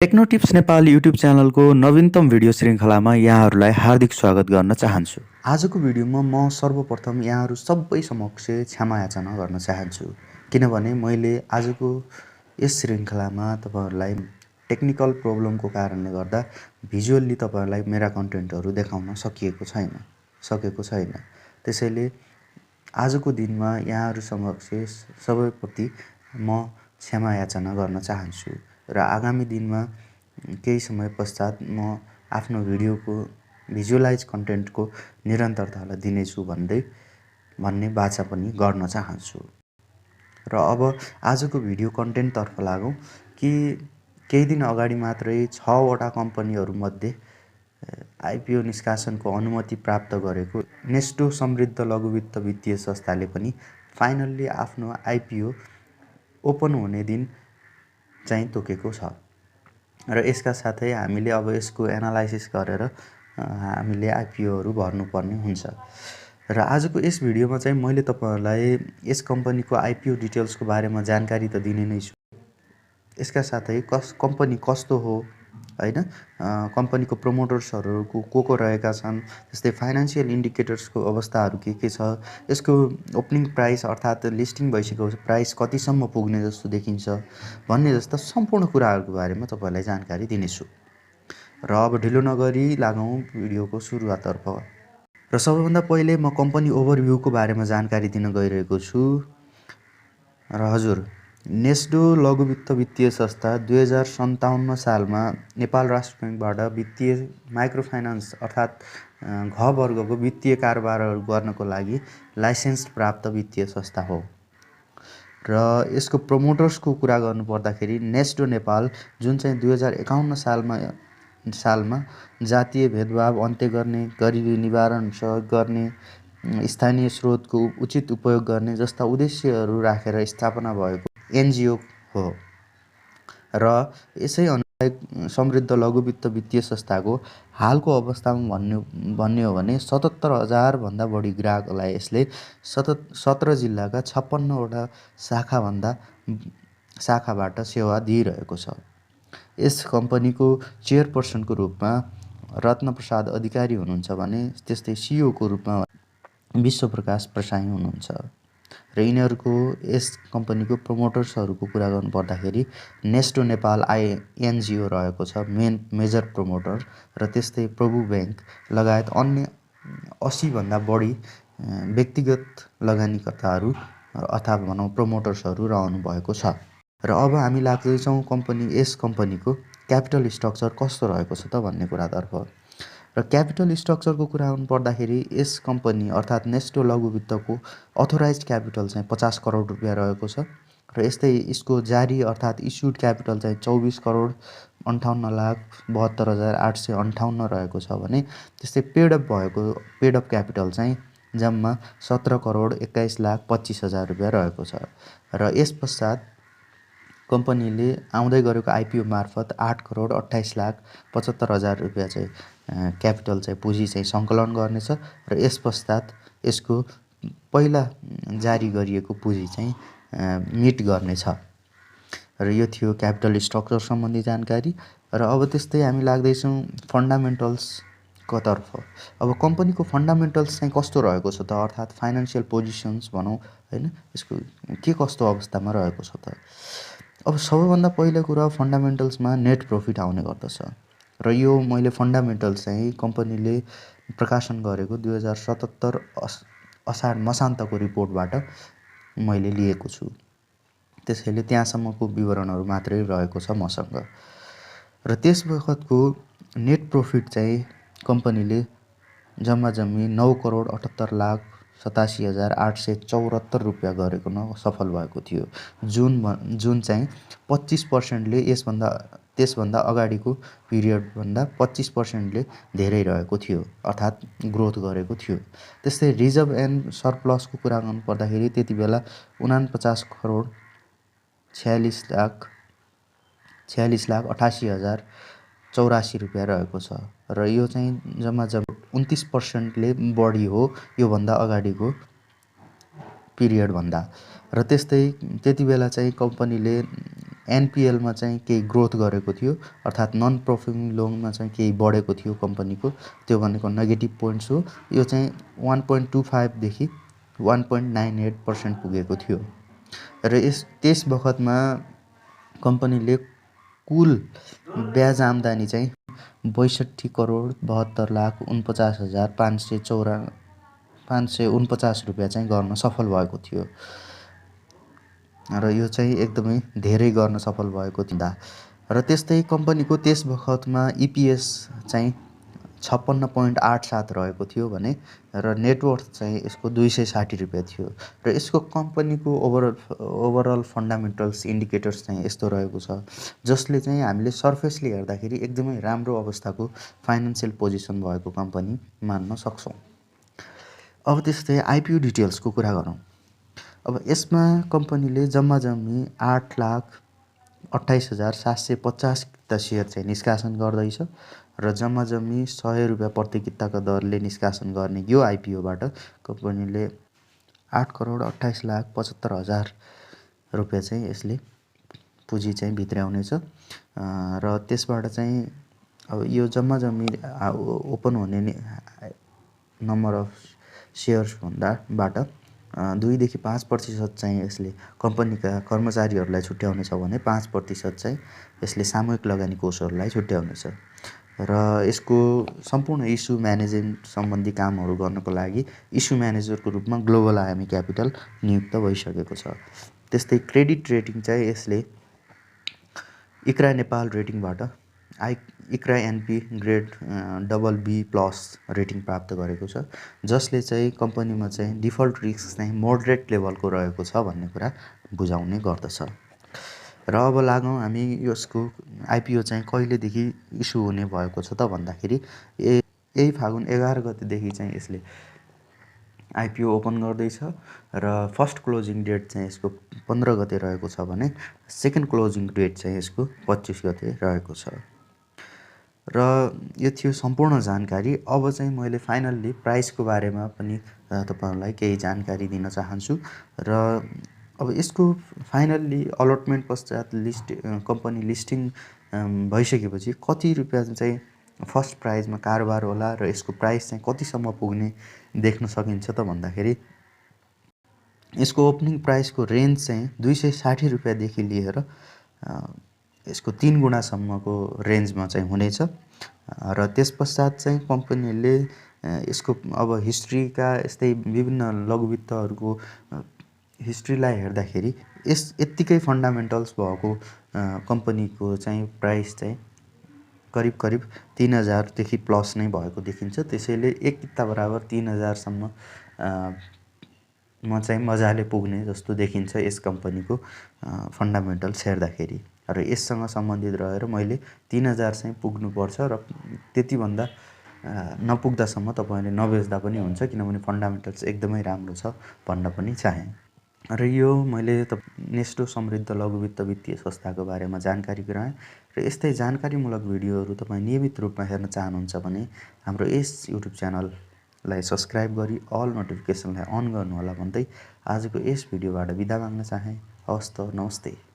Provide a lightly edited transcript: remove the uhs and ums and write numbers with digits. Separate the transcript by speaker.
Speaker 1: Tecno tips Nepal YouTube च्यानलको नवीनतम video श्रृङ्खलामा यहाँहरूलाई हार्दिक स्वागत गर्न चाहन्छु। आजको भिडियोमा म सर्वप्रथम यहाँहरू सबै समक्ष क्षमा याचना गर्न चाहन्छु, किनभने मैले आजको यस श्रृङ्खलामा तपाईहरुलाई टेक्निकल प्रब्लमको कारणले गर्दा भिजुअल्ली तपाईहरुलाई मेरा कन्टेन्टहरू देखाउन सकेको छैन। त्यसैले आजको दिनमा यहाँहरू समक्ष सबैप्रति म क्षमा याचना गर्न चाहन्छु र आगामी दिनमा केही समय पश्चात म आफ्नो भिडियोको भिजुअलाइज कन्टेन्टको निरन्तरतालाई दिनेछु भन्ने बाचा पनि गर्न चाहन्छु। र अब आजको भिडियो कन्टेन्टतर्फ लागौँ कि केही दिन अगाडि मात्रै 6 वटा कम्पनीहरूमध्ये आइपिओ निष्कासनको अनुमति प्राप्त गरेको नेस्डो समृद्ध लघुवित्त वित्तीय संस्थाले पनि फाइनल्ली आफ्नो आइपिओ ओपन हुने दिन चाहिँ तोकेको छ र यसका साथै हामीले अब यसको एनालाइसिस गरेर हामीले आइपिओहरू भर्नुपर्ने हुन्छ। र आजको यस भिडियोमा चाहिँ मैले तपाईहरुलाई यस कम्पनीको आइपिओ डिटेल्सको बारेमा जानकारी त दिने नै छु। यसका साथै कम्पनी कस्तो हो हैन, कम्पनीको प्रमोटर्सहरू को रहेका छन्, त्यस्तै फाइनान्शियल इन्डिकेटर्सको अवस्थाहरू के छ, यसको ओपनिङ प्राइस अर्थात् लिस्टिङ भइसकेको प्राइस कतिसम्म पुग्ने जस्तो देखिन्छ भन्ने जस्ता सम्पूर्ण कुराहरूको बारेमा तपाईहरुलाई जानकारी दिनेछु। र अब ढिलो नगरी लागौँ भिडियोको सुरुवाततर्फ। र सबैभन्दा पहिले म कम्पनी ओभरभ्यूको बारेमा जानकारी दिन गइरहेको छु। र हजुर, नेस्डो लघुवित्त वित्तीय संस्था 2057 सालमा नेपाल राष्ट्र ब्याङ्कबाट वित्तीय माइक्रोफाइनान्स अर्थात् घ वर्गको वित्तीय कारोबारहरू गर्नको लागि लाइसेन्स प्राप्त वित्तीय संस्था हो। र यसको प्रमोटर्सको कुरा गर्नुपर्दाखेरि नेस्डो नेपाल, जुन चाहिँ 2051 सालमा जातीय भेदभाव अन्त्य गर्ने, गरिबी निवारण सहयोग गर्ने, स्थानीय स्रोतको उचित उपयोग गर्ने जस्ता उद्देश्यहरू राखेर स्थापना भएको एनजिओ हो। र यसै अनुसार समृद्ध लघुवित्त वित्तीय संस्थाको हालको अवस्थामा भन्ने हो भने 77,000 भन्दा बढी ग्राहकलाई यसले 17 जिल्लाका 56 वटा शाखाबाट सेवा दिइरहेको छ। यस कम्पनीको चेयरपर्सनको रूपमा रत्नप्रसाद अधिकारी हुनुहुन्छ भने त्यस्तै सिइओको रूपमा विश्वप्रकाश प्रसाई हुनुहुन्छ। र यिनीहरूको यस कम्पनीको प्रमोटर्सहरूको कुरा गर्नुपर्दाखेरि नेस्डो नेपाल एनजिओ रहेको छ मेजर प्रमोटर, र त्यस्तै प्रभु ब्याङ्क लगायत अन्य 80 भन्दा बढी व्यक्तिगत लगानीकर्ताहरू अथवा भनौँ प्रमोटर्सहरू रहनु भएको छ। र अब हामी लाग्दैछौँ यस कम्पनीको क्यापिटल स्ट्रक्चर कस्तो रहेको छ त भन्ने कुरातर्फ। र क्यापिटल स्ट्रक्चरको कुरा गर्नुपर्दाखेरि यस कम्पनी अर्थात् नेस्डो लघुवित्तको अथोराइज्ड क्यापिटल चाहिँ 50 करोड रुपियाँ रहेको छ। र यस्तै यसको जारी अर्थात् इस्युड क्यापिटल चाहिँ 24 करोड 58,72,858 रहेको छ भने त्यस्तै पेड अप क्यापिटल चाहिँ जम्मा 17 करोड 21,25,000 रुपियाँ रहेको छ। र यस पश्चात कम्पनीले आउँदै गरेको आइपिओ मार्फत 8 करोड 28,75,000 रुपियाँ चाहिँ क्यापिटल चाहिँ पुँजी चाहिँ सङ्कलन गर्नेछ। र यस पश्चात यसको पहिला जारी गरिएको पुँजी चाहिँ मिट गर्नेछ। र यो थियो क्यापिटल स्ट्रक्चर सम्बन्धी जानकारी। र अब त्यस्तै हामी लाग्दैछौँ फन्डामेन्टल्सको तर्फ। अब कम्पनीको फन्डामेन्टल्स चाहिँ कस्तो रहेको छ त अर्थात् फाइनान्सियल पोजिसन्स भनौँ हैन, यसको के कस्तो अवस्थामा रहेको छ त। अब सबैभन्दा पहिलो कुरा फन्डामेन्टल्समा नेट प्रफिट आउने गर्दछ। र यो मैले फन्डामेन्टल्स चाहिँ कम्पनीले प्रकाशन गरेको 2077 असार मसान्तको रिपोर्टबाट मैले लिएको छु। त्यसैले त्यहाँसम्मको विवरणहरू मात्रै रहेको छ मसँग। र त्यस बखतको नेट प्रफिट चाहिँ कम्पनीले जम्मी 9 करोड 78,87,874 रुपियाँ गरेको सफल भएको थियो, जुन चाहिँ 25%ले त्यसभन्दा अगाडिको पिरियडभन्दा 25%ले धेरै रहेको थियो अर्थात् ग्रोथ गरेको थियो। त्यस्तै रिजर्भ एन्ड सरप्लसको कुरा गर्नुपर्दाखेरि त्यति बेला 49 करोड 46,88,084 रुपियाँ रहेको छ। र यो चाहिँ जम्मा 29%ले बढी हो योभन्दा अगाडिको पिरियडभन्दा। र त्यस्तै त्यति बेला चाहिँ कम्पनीले एनपिएलमा चाहिँ केही ग्रोथ गरेको थियो, अर्थात् नन पर्फर्मिङ लोनमा चाहिँ केही बढेको थियो कम्पनीको, त्यो भनेको नेगेटिभ पोइन्ट्स हो। यो चाहिँ 1.25 देखि 1.98% पुगेको थियो र त्यस बखतमा कम्पनीले कुल ब्याज आम्दानी चाहिँ 62,72,49,549 रुपियाँ चाहिँ गर्न सफल भएको थियो र यो चाहिँ एकदमै धेरै गर्न सफल भएको थियो। र त्यस्तै कम्पनीको त्यस बखतमा इपिएस चाहिँ 56.87 रहेको थियो भने र नेटवर्थ चाहिँ यसको 260 रुपियाँ थियो र यसको कम्पनीको ओभरअल फन्डामेन्टल्स इन्डिकेटर्स चाहिँ यस्तो रहेको छ, जसले चाहिँ हामीले सर्फेसली हेर्दाखेरि एकदमै राम्रो अवस्थाको फाइनेन्सियल पोजिसन भएको कम्पनी मान्न सक्छौँ। अब त्यस्तै आइपिओ डिटेल्सको कुरा गरौँ। अब यसमा कम्पनीले जम्मी 8,28,750 सेयर चाहिँ निष्कासन गर्दैछ र जम्मी 100 रुपियाँ प्रति किताको दरले निष्कासन गर्ने यो आइपिओबाट कम्पनीले 8,28,75,000 रुपियाँ चाहिँ यसले पुँजी चाहिँ भित्र्याउनेछ र त्यसबाट चाहिँ अब यो जम्मी ओपन हुने नम्बर अफ सेयर्स बाट 2 देखि 5% चाहिँ यसले कम्पनीका कर्मचारीहरूलाई छुट्याउनेछ भने 5% चाहिँ यसले सामूहिक लगानी कोषहरूलाई छुट्याउनेछ र यसको सम्पूर्ण इस्यु म्यानेजमेन्ट सम्बन्धी कामहरू गर्नको लागि इस्यु म्यानेजरको रूपमा ग्लोबल आयामी क्यापिटल नियुक्त भइसकेको छ। त्यस्तै क्रेडिट रेटिङ चाहिँ यसले इक्रा नेपाल रेटिङबाट ICRA NP grade BB+ rating प्राप्त गरेको छ, जसले चाहिँ कम्पनीमा चाहिँ डिफल्ट रिस्क चाहिँ मोडरेट लेभलको रहेको छ भन्ने कुरा बुझाउने गर्दछ। र अब लागौँ हामी यसको आइपिओ चाहिँ कहिलेदेखि इस्यु हुने भएको छ त भन्दाखेरि यही फागुन 11 गतेदेखि चाहिँ यसले आइपिओ ओपन गर्दैछ र फर्स्ट क्लोजिङ डेट चाहिँ यसको 15 गते रहेको छ भने सेकेन्ड क्लोजिङ डेट चाहिँ यसको 25 गते रहेको छ। र यो थियो सम्पूर्ण जानकारी। अब चाहिँ मैले फाइनल्ली प्राइसको बारेमा पनि तपाईहरुलाई केही जानकारी दिन चाहन्छु र अब यसको फाइनल्ली अलटमेन्ट पश्चात कम्पनी लिस्टिङ भइसकेपछि कति रुपियाँ चाहिँ फर्स्ट प्राइजमा कारोबार होला र यसको प्राइस चाहिँ कतिसम्म पुग्ने देख्न सकिन्छ त भन्दाखेरि यसको ओपनिङ प्राइसको रेन्ज चाहिँ 260 रुपियाँदेखि लिएर यसको 3 गुणासम्मको रेन्जमा चाहिँ हुनेछ र त्यस पश्चात चाहिँ कम्पनीले यसको अब हिस्ट्रीका यस्तै विभिन्न लघुवित्तहरूको हिस्ट्रीलाई हेर्दाखेरि यत्तिकै फन्डामेन्टल्स भएको कम्पनीको चाहिँ प्राइस चाहिँ करिब 3000 देखि प्लस नै भएको देखिन्छ। त्यसैले एक किता बराबर 3000 सम्म म चाहिँ मजाले पुग्ने जस्तो देखिन्छ यस कम्पनीको फन्डामेन्टल्स हेर्दाखेरि र यससँग सम्बन्धित रहेर मैले 3000 चाहिँ पुग्नुपर्छ र त्यतिभन्दा नपुग्दासम्म तपाईले नबेच्दा पनि हुन्छ, किनभने फन्डामेन्टल्स एकदमै राम्रो छ भन्न पनि चाहे। र यो मैले नेस्डो समृद्ध लघुवित्त वित्तीय संस्थाको बारेमा जानकारी गराएँ र यस्तै जानकारीमूलक भिडियोहरू तपाईँ नियमित रूपमा हेर्न चाहनुहुन्छ भने हाम्रो यस युट्युब च्यानललाई सब्स्क्राइब गरी अल नोटिफिकेसनलाई अन गर्नुहोला भन्दै आजको यस भिडियोबाट बिदा माग्न चाहे। हवस् त, नमस्ते।